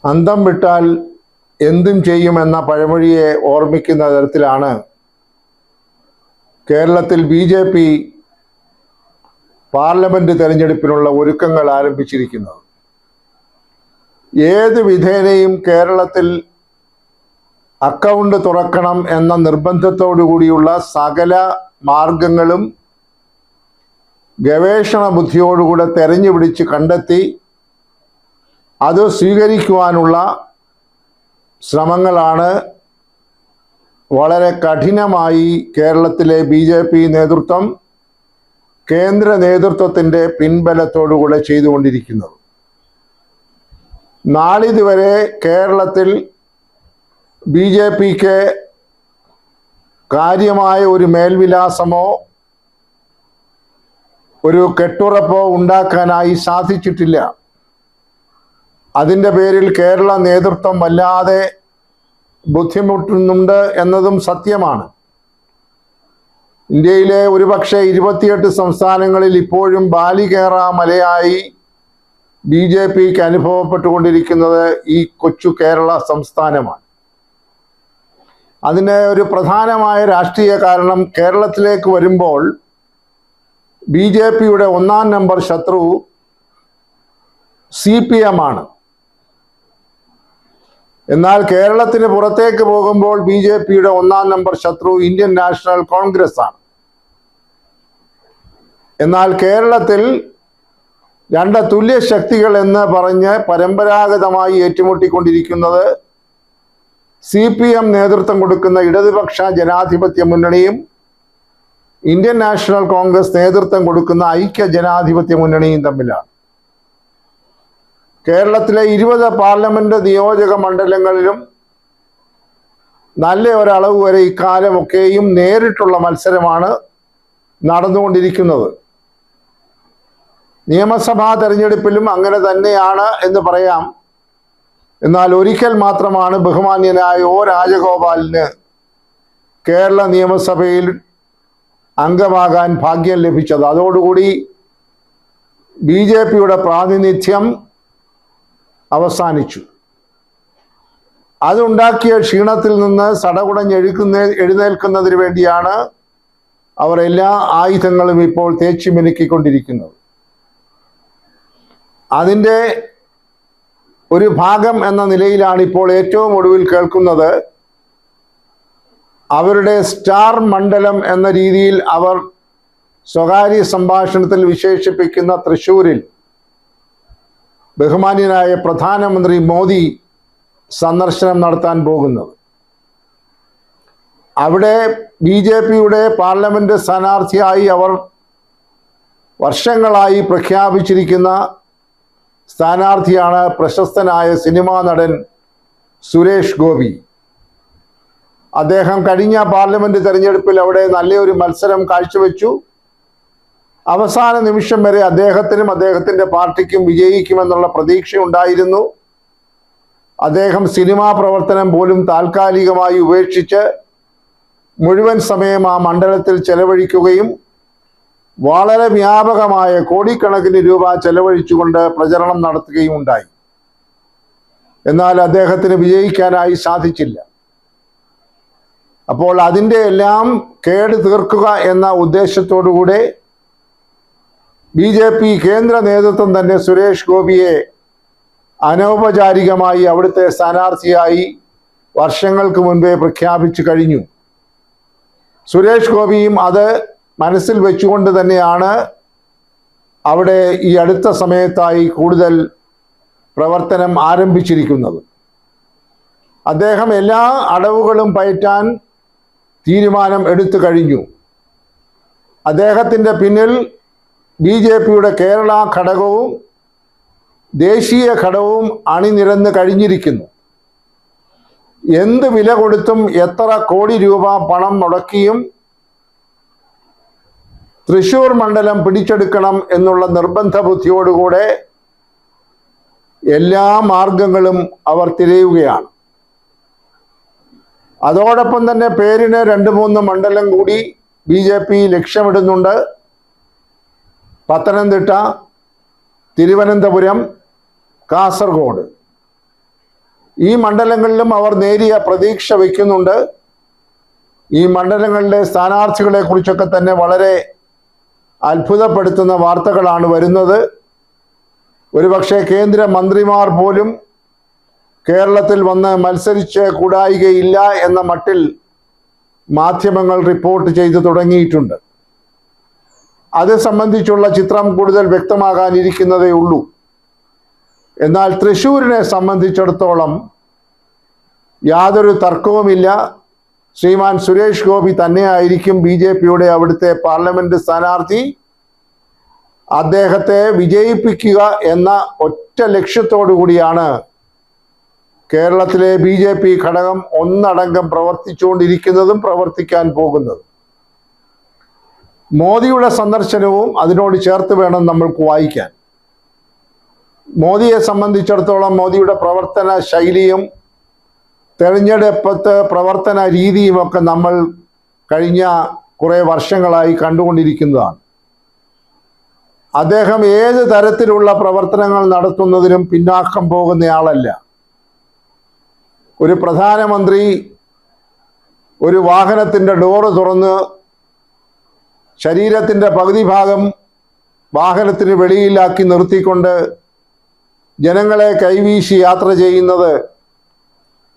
അന്തം വിട്ടാൽ എന്തും ചെയ്യുമെന്ന പഴമൊഴിയെ ഓർമ്മിക്കുന്ന തരത്തിലാണ് കേരളത്തിൽ BJP പാർലമെന്റ് തെരഞ്ഞെടുപ്പിനുള്ള ഒരുക്കങ്ങൾ ആരംഭിച്ചിരിക്കുന്നത്. ഏത് വിധേനയും കേരളത്തിൽ അക്കൗണ്ട് തുറക്കണം എന്ന നിർബന്ധത്തോടു കൂടിയുള്ള സകല മാർഗങ്ങളും ഗവേഷണ ബുദ്ധിയോടുകൂടെ തെരഞ്ഞുപിടിച്ച് കണ്ടെത്തി അത് സ്വീകരിക്കുവാനുള്ള ശ്രമങ്ങളാണ് വളരെ കഠിനമായി കേരളത്തിലെ BJP നേതൃത്വം കേന്ദ്ര നേതൃത്വത്തിൻ്റെ പിൻബലത്തോടുകൂടെ ചെയ്തുകൊണ്ടിരിക്കുന്നത്. നാളിതുവരെ കേരളത്തിൽ BJPക്ക് കാര്യമായ ഒരു മേൽവിലാസമോ ഒരു കെട്ടുറപ്പോ ഉണ്ടാക്കാനായി സാധിച്ചിട്ടില്ല. അതിൻ്റെ പേരിൽ കേരള നേതൃത്വം വല്ലാതെ ബുദ്ധിമുട്ടുന്നുണ്ട് എന്നതും സത്യമാണ്. ഇന്ത്യയിലെ ഒരുപക്ഷെ 28 സംസ്ഥാനങ്ങളിൽ ഇപ്പോഴും ബാലികേറ മലയായി BJPക്ക് അനുഭവപ്പെട്ടുകൊണ്ടിരിക്കുന്നത് ഈ കൊച്ചു കേരള സംസ്ഥാനമാണ്. അതിന് ഒരു പ്രധാനമായ രാഷ്ട്രീയ കാരണം കേരളത്തിലേക്ക് വരുമ്പോൾ BJPയുടെ ഒന്നാം നമ്പർ ശത്രു CPM ആണ്. എന്നാൽ കേരളത്തിന് പുറത്തേക്ക് പോകുമ്പോൾ BJPയുടെ ഒന്നാം നമ്പർ ശത്രു ഇന്ത്യൻ നാഷണൽ കോൺഗ്രസ് ആണ്. എന്നാൽ കേരളത്തിൽ രണ്ട് തുല്യ ശക്തികൾ എന്ന് പറഞ്ഞ് പരമ്പരാഗതമായി ഏറ്റുമുട്ടിക്കൊണ്ടിരിക്കുന്നത് CPM നേതൃത്വം കൊടുക്കുന്ന ഇടതുപക്ഷ ജനാധിപത്യ മുന്നണിയും ഇന്ത്യൻ നാഷണൽ കോൺഗ്രസ് നേതൃത്വം കൊടുക്കുന്ന ഐക്യ ജനാധിപത്യ മുന്നണിയും തമ്മിലാണ്. കേരളത്തിലെ 20 പാർലമെന്റ് നിയോജക മണ്ഡലങ്ങളിലും നല്ല ഒരളവ് വരെ ഇക്കാലമൊക്കെയും നേരിട്ടുള്ള മത്സരമാണ് നടന്നുകൊണ്ടിരിക്കുന്നത്. നിയമസഭാ തെരഞ്ഞെടുപ്പിലും അങ്ങനെ തന്നെയാണ് എന്ന് പറയാം. എന്നാൽ ഒരിക്കൽ മാത്രമാണ് ബഹുമാന്യനായ O രാജഗോപാലിന് കേരള നിയമസഭയിൽ അംഗമാകാൻ ഭാഗ്യം ലഭിച്ചത്. അതോടുകൂടി BJPയുടെ പ്രാതിനിധ്യം അവസാനിച്ചു. അതുണ്ടാക്കിയ ക്ഷീണത്തിൽ നിന്ന് എഴുന്നേൽക്കുന്നതിന് വേണ്ടിയാണ് അവർ എല്ലാ ആയുധങ്ങളും ഇപ്പോൾ തേച്ചു മിനുക്കിക്കൊണ്ടിരിക്കുന്നത്. അതിൻ്റെ ഒരു ഭാഗം എന്ന നിലയിലാണ് ഇപ്പോൾ ഏറ്റവും ഒടുവിൽ കേൾക്കുന്നത് അവരുടെ സ്റ്റാർ മണ്ഡലം എന്ന രീതിയിൽ അവർ സ്വകാര്യ സംഭാഷണത്തിൽ വിശേഷിപ്പിക്കുന്ന തൃശ്ശൂരിൽ ബഹുമാന്യനായ പ്രധാനമന്ത്രി മോദി സന്ദർശനം നടത്താൻ പോകുന്നത്. അവിടെ BJPയുടെ പാർലമെന്റ് സ്ഥാനാർത്ഥിയായി അവർ വർഷങ്ങളായി പ്രഖ്യാപിച്ചിരിക്കുന്ന സ്ഥാനാർത്ഥിയാണ് പ്രശസ്തനായ സിനിമാ നടൻ സുരേഷ് ഗോപി. അദ്ദേഹം കഴിഞ്ഞ പാർലമെന്റ് തെരഞ്ഞെടുപ്പിൽ അവിടെ നല്ലൊരു മത്സരം കാഴ്ചവെച്ചു. അവസാന നിമിഷം വരെ അദ്ദേഹത്തിനും അദ്ദേഹത്തിൻ്റെ പാർട്ടിക്കും വിജയിക്കുമെന്നുള്ള പ്രതീക്ഷയുണ്ടായിരുന്നു. അദ്ദേഹം സിനിമാ പ്രവർത്തനം പോലും താൽക്കാലികമായി ഉപേക്ഷിച്ച് മുഴുവൻ സമയം ആ മണ്ഡലത്തിൽ ചെലവഴിക്കുകയും വളരെ വ്യാപകമായ കോടിക്കണക്കിന് രൂപ ചെലവഴിച്ചുകൊണ്ട് പ്രചരണം നടത്തുകയും ഉണ്ടായി. എന്നാൽ അദ്ദേഹത്തിന് വിജയിക്കാനായി സാധിച്ചില്ല. അപ്പോൾ അതിൻ്റെ എല്ലാം കേട് തീർക്കുക എന്ന ഉദ്ദേശത്തോടുകൂടെ BJP കേന്ദ്ര നേതൃത്വം തന്നെ സുരേഷ് ഗോപിയെ അനൗപചാരികമായി അവിടുത്തെ സ്ഥാനാർത്ഥിയായി വർഷങ്ങൾക്ക് മുൻപേ പ്രഖ്യാപിച്ചു കഴിഞ്ഞു. സുരേഷ് ഗോപിയും അത് മനസ്സിൽ വെച്ചുകൊണ്ട് തന്നെയാണ് അവിടെ ഈ അടുത്ത സമയത്തായി കൂടുതൽ പ്രവർത്തനം ആരംഭിച്ചിരിക്കുന്നത്. അദ്ദേഹം എല്ലാ അടവുകളും പയറ്റാൻ തീരുമാനം എടുത്തു കഴിഞ്ഞു. അദ്ദേഹത്തിൻ്റെ പിന്നിൽ BJPയുടെ കേരള ഘടകവും ദേശീയ ഘടകവും അണിനിരന്ന് കഴിഞ്ഞിരിക്കുന്നു. എന്ത് വില കൊടുത്തും എത്ര കോടി രൂപ പണം മുടക്കിയും തൃശ്ശൂർ മണ്ഡലം പിടിച്ചെടുക്കണം എന്നുള്ള നിർബന്ധ ബുദ്ധിയോടുകൂടെ എല്ലാ മാർഗങ്ങളും അവർ തിരയുകയാണ്. അതോടൊപ്പം തന്നെ പേരിന് 2-3 മണ്ഡലം കൂടി BJP ലക്ഷ്യമിടുന്നുണ്ട്. പത്തനംതിട്ട, തിരുവനന്തപുരം, കാസർഗോഡ്. ഈ മണ്ഡലങ്ങളിലും അവർ നേരിയ പ്രതീക്ഷ വയ്ക്കുന്നുണ്ട്. ഈ മണ്ഡലങ്ങളിലെ സ്ഥാനാർത്ഥികളെ കുറിച്ചൊക്കെ തന്നെ വളരെ അത്ഭുതപ്പെടുത്തുന്ന വാർത്തകളാണ് വരുന്നത്. ഒരുപക്ഷെ കേന്ദ്ര മന്ത്രിമാർ പോലും കേരളത്തിൽ വന്ന് മത്സരിച്ച് കൂടായികയില്ല എന്ന മട്ടിൽ മാധ്യമങ്ങൾ റിപ്പോർട്ട് ചെയ്തു തുടങ്ങിയിട്ടുണ്ട്. അത് സംബന്ധിച്ചുള്ള ചിത്രം കൂടുതൽ വ്യക്തമാകാനിരിക്കുന്നതേ ഉള്ളൂ. എന്നാൽ തൃശ്ശൂരിനെ സംബന്ധിച്ചിടത്തോളം യാതൊരു തർക്കവുമില്ല, ശ്രീമാൻ സുരേഷ് ഗോപി തന്നെയായിരിക്കും BJPയുടെ അവിടുത്തെ പാർലമെന്റ് സ്ഥാനാർത്ഥി. അദ്ദേഹത്തെ വിജയിപ്പിക്കുക എന്ന ഒറ്റ ലക്ഷ്യത്തോടു കൂടിയാണ് കേരളത്തിലെ BJP ഘടകം ഒന്നടങ്കം പ്രവർത്തിച്ചുകൊണ്ടിരിക്കുന്നതും പ്രവർത്തിക്കാൻ പോകുന്നതും. മോദിയുടെ സന്ദർശനവും അതിനോട് ചേർത്ത് വേണം നമ്മൾക്ക് വായിക്കാൻ. മോദിയെ സംബന്ധിച്ചിടത്തോളം മോദിയുടെ പ്രവർത്തന ശൈലിയും തെരഞ്ഞെടുപ്പത്തെ പ്രവർത്തന രീതിയുമൊക്കെ നമ്മൾ കഴിഞ്ഞ കുറേ വർഷങ്ങളായി കണ്ടുകൊണ്ടിരിക്കുന്നതാണ്. അദ്ദേഹം ഏത് തരത്തിലുള്ള പ്രവർത്തനങ്ങൾ നടത്തുന്നതിനും പിന്നാക്കം പോകുന്നയാളല്ല. ഒരു പ്രധാനമന്ത്രി ഒരു വാഹനത്തിൻ്റെ ഡോറ് തുറന്ന് ശരീരത്തിൻ്റെ പകുതി ഭാഗം വാഹനത്തിന് വെളിയിലാക്കി നിർത്തിക്കൊണ്ട് ജനങ്ങളെ കൈവീശി യാത്ര ചെയ്യുന്നത്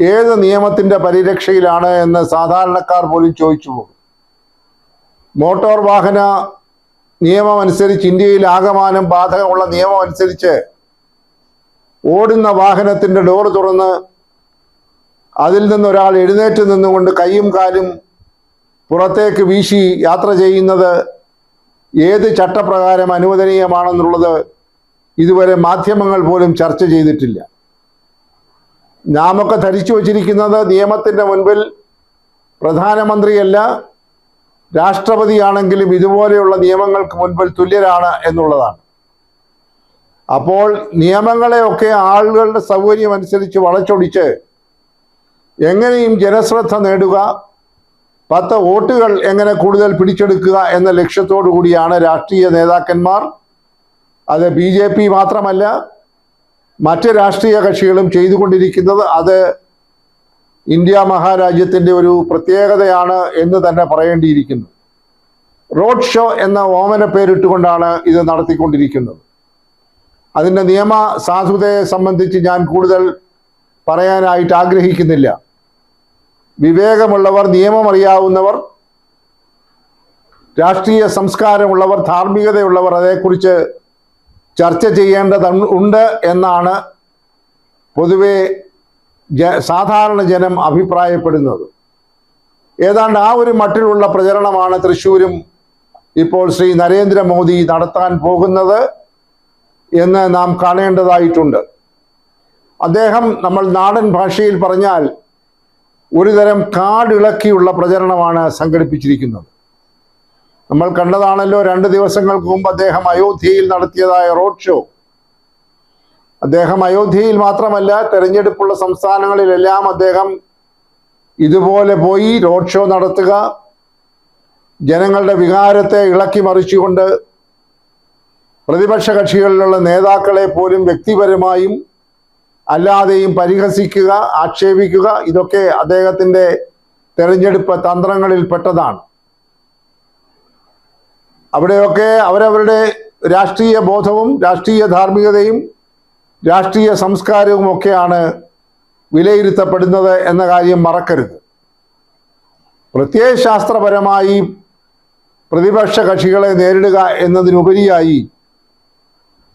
ഏത് നിയമത്തിൻ്റെ പരിരക്ഷയിലാണ് എന്ന് സാധാരണക്കാർ പോലും ചോദിച്ചു പോകും. മോട്ടോർ വാഹന നിയമം അനുസരിച്ച്, ഇന്ത്യയിൽ ആകമാനം ബാധകമുള്ള നിയമം അനുസരിച്ച് ഓടുന്ന വാഹനത്തിൻ്റെ ഡോർ തുറന്ന് അതിൽ നിന്നൊരാൾ എഴുന്നേറ്റ് നിന്നുകൊണ്ട് കൈയും കാലും പുറത്തേക്ക് വീശി യാത്ര ചെയ്യുന്നത് ഏത് ചട്ടപ്രകാരം അനുവദനീയമാണെന്നുള്ളത് ഇതുവരെ മാധ്യമങ്ങൾ പോലും ചർച്ച ചെയ്തിട്ടില്ല. നാമൊക്കെ ധരിച്ചു വച്ചിരിക്കുന്നത് നിയമത്തിൻ്റെ മുൻപിൽ പ്രധാനമന്ത്രിയല്ല, രാഷ്ട്രപതിയാണെങ്കിലും ഇതുപോലെയുള്ള നിയമങ്ങൾക്ക് മുൻപിൽ തുല്യരാണ് എന്നുള്ളതാണ്. അപ്പോൾ നിയമങ്ങളെയൊക്കെ ആളുകളുടെ സൗകര്യം അനുസരിച്ച് വളച്ചൊടിച്ച് എങ്ങനെയും ജനശ്രദ്ധ നേടുക, 10 വോട്ടുകൾ എങ്ങനെ കൂടുതൽ പിടിച്ചെടുക്കുക എന്ന ലക്ഷ്യത്തോടു കൂടിയാണ് രാഷ്ട്രീയ നേതാക്കന്മാർ, അത് BJP മാത്രമല്ല മറ്റ് രാഷ്ട്രീയ കക്ഷികളും ചെയ്തുകൊണ്ടിരിക്കുന്നത്. അത് ഇന്ത്യ മഹാരാജ്യത്തിൻ്റെ ഒരു പ്രത്യേകതയാണ് എന്ന് തന്നെ പറയേണ്ടിയിരിക്കുന്നു. റോഡ് ഷോ എന്ന ഓമന പേരിട്ടുകൊണ്ടാണ് ഇത് നടത്തിക്കൊണ്ടിരിക്കുന്നത്. അതിൻ്റെ നിയമ സാധുതയെ സംബന്ധിച്ച് ഞാൻ കൂടുതൽ പറയാനായിട്ട് ആഗ്രഹിക്കുന്നില്ല. വിവേകമുള്ളവർ, നിയമമറിയാവുന്നവർ, രാഷ്ട്രീയ സംസ്കാരമുള്ളവർ, ധാർമ്മികതയുള്ളവർ അതേക്കുറിച്ച് ചർച്ച ചെയ്യേണ്ടതുണ്ട് എന്നാണ് പൊതുവെ സാധാരണ ജനം അഭിപ്രായപ്പെടുന്നത്. ഏതാണ്ട് ആ ഒരു മട്ടിലുള്ള പ്രചരണമാണ് തൃശ്ശൂരും ഇപ്പോൾ ശ്രീ നരേന്ദ്രമോദി നടത്താൻ പോകുന്നത് എന്ന് നാം കാണേണ്ടതായിട്ടുണ്ട്. അദ്ദേഹം, നമ്മൾ നാടൻ ഭാഷയിൽ പറഞ്ഞാൽ, ഒരുതരം കാടിളക്കിയുള്ള പ്രചരണമാണ് സംഘടിപ്പിച്ചിരിക്കുന്നത്. നമ്മൾ കണ്ടതാണല്ലോ 2 ദിവസങ്ങൾക്ക് മുമ്പ് അദ്ദേഹം അയോധ്യയിൽ നടത്തിയതായ റോഡ് ഷോ. അദ്ദേഹം അയോധ്യയിൽ മാത്രമല്ല, തെരഞ്ഞെടുപ്പുള്ള സംസ്ഥാനങ്ങളിലെല്ലാം അദ്ദേഹം ഇതുപോലെ പോയി റോഡ് ഷോ നടത്തുക, ജനങ്ങളുടെ വികാരത്തെ ഇളക്കി മറിച്ചുകൊണ്ട് പ്രതിപക്ഷ കക്ഷികളിലുള്ള നേതാക്കളെ പോലും വ്യക്തിപരമായും അല്ലാതെയും പരിഹസിക്കുക, ആക്ഷേപിക്കുക, ഇതൊക്കെ അദ്ദേഹത്തിൻ്റെ തെരഞ്ഞെടുപ്പ് തന്ത്രങ്ങളിൽ പെട്ടതാണ്. അവിടെയൊക്കെ അവരവരുടെ രാഷ്ട്രീയ ബോധവും രാഷ്ട്രീയ ധാർമ്മികതയും രാഷ്ട്രീയ സംസ്കാരവും ഒക്കെയാണ് വിലയിരുത്തപ്പെടുന്നത് എന്ന കാര്യം മറക്കരുത്. പ്രത്യയശാസ്ത്രപരമായി പ്രതിപക്ഷ കക്ഷികളെ നേരിടുക എന്നതിനുപരിയായി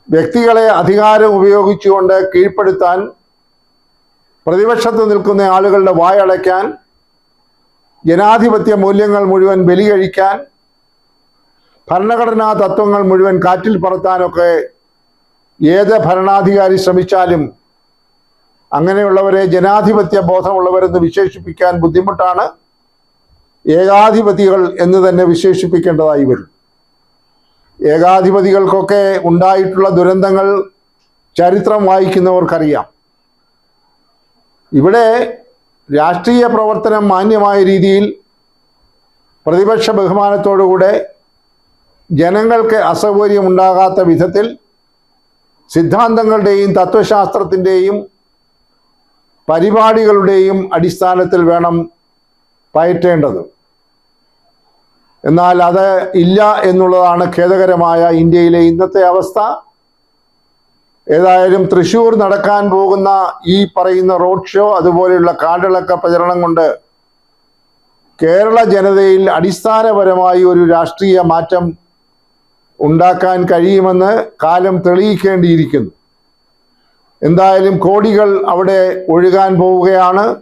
വ്യക്തികളെ അധികാരം ഉപയോഗിച്ചുകൊണ്ട് കീഴ്പ്പെടുത്താൻ, പ്രതിപക്ഷത്ത് നിൽക്കുന്ന ആളുകളുടെ വായടയ്ക്കാൻ, ജനാധിപത്യ മൂല്യങ്ങൾ മുഴുവൻ ബലികഴിക്കാൻ, ഭരണഘടനാ തത്വങ്ങൾ മുഴുവൻ കാറ്റിൽ പറത്താനൊക്കെ ഏത് ഭരണാധികാരി ശ്രമിച്ചാലും അങ്ങനെയുള്ളവരെ ജനാധിപത്യ ബോധമുള്ളവരെന്ന് വിശേഷിപ്പിക്കാൻ ബുദ്ധിമുട്ടാണ്. ഏകാധിപതികൾ എന്ന് തന്നെ വിശേഷിപ്പിക്കേണ്ടതായി വരും. ഏകാധിപതികൾക്കൊക്കെ ഉണ്ടായിട്ടുള്ള ദുരന്തങ്ങൾ ചരിത്രം വായിക്കുന്നവർക്കറിയാം. ഇവിടെ രാഷ്ട്രീയ പ്രവർത്തനം മാന്യമായ രീതിയിൽ പ്രതിപക്ഷ ബഹുമാനത്തോടുകൂടെ ജനങ്ങൾക്ക് അസൗകര്യമുണ്ടാകാത്ത വിധത്തിൽ സിദ്ധാന്തങ്ങളുടെയും തത്വശാസ്ത്രത്തിൻ്റെയും പരിപാടികളുടെയും അടിസ്ഥാനത്തിൽ വേണം പയറ്റേണ്ടത്. എന്നാൽ അത് ഇല്ല എന്നുള്ളതാണ് ഖേദകരമായ ഇന്ത്യയിലെ ഇന്നത്തെ അവസ്ഥ. ഏതായാലും തൃശ്ശൂർ നടക്കാൻ പോകുന്ന ഈ പറയുന്ന റോഡ് ഷോ അതുപോലെയുള്ള കാടിളക്ക പ്രചരണം കൊണ്ട് കേരള ജനതയിൽ അടിസ്ഥാനപരമായി ഒരു രാഷ്ട്രീയ മാറ്റം ഉണ്ടാക്കാൻ കഴിയുമെന്ന് കാലം തെളിയിക്കേണ്ടിയിരിക്കുന്നു. എന്തായാലും കോടികൾ അവിടെ ഒഴുകാൻ പോവുകയാണ്.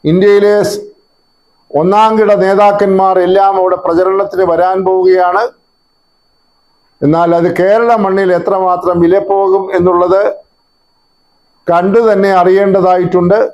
ഇന്ത്യയിലെ ഒന്നാംകിട നേതാക്കന്മാർ എല്ലാം അവിടെ പ്രചരണത്തിന് വരാൻ പോവുകയാണ്. എന്നാൽ അത് കേരള മണ്ണിൽ എത്രമാത്രം വിലപ്പോകും എന്നുള്ളത് കണ്ടു തന്നെ അറിയേണ്ടതായിട്ടുണ്ട്.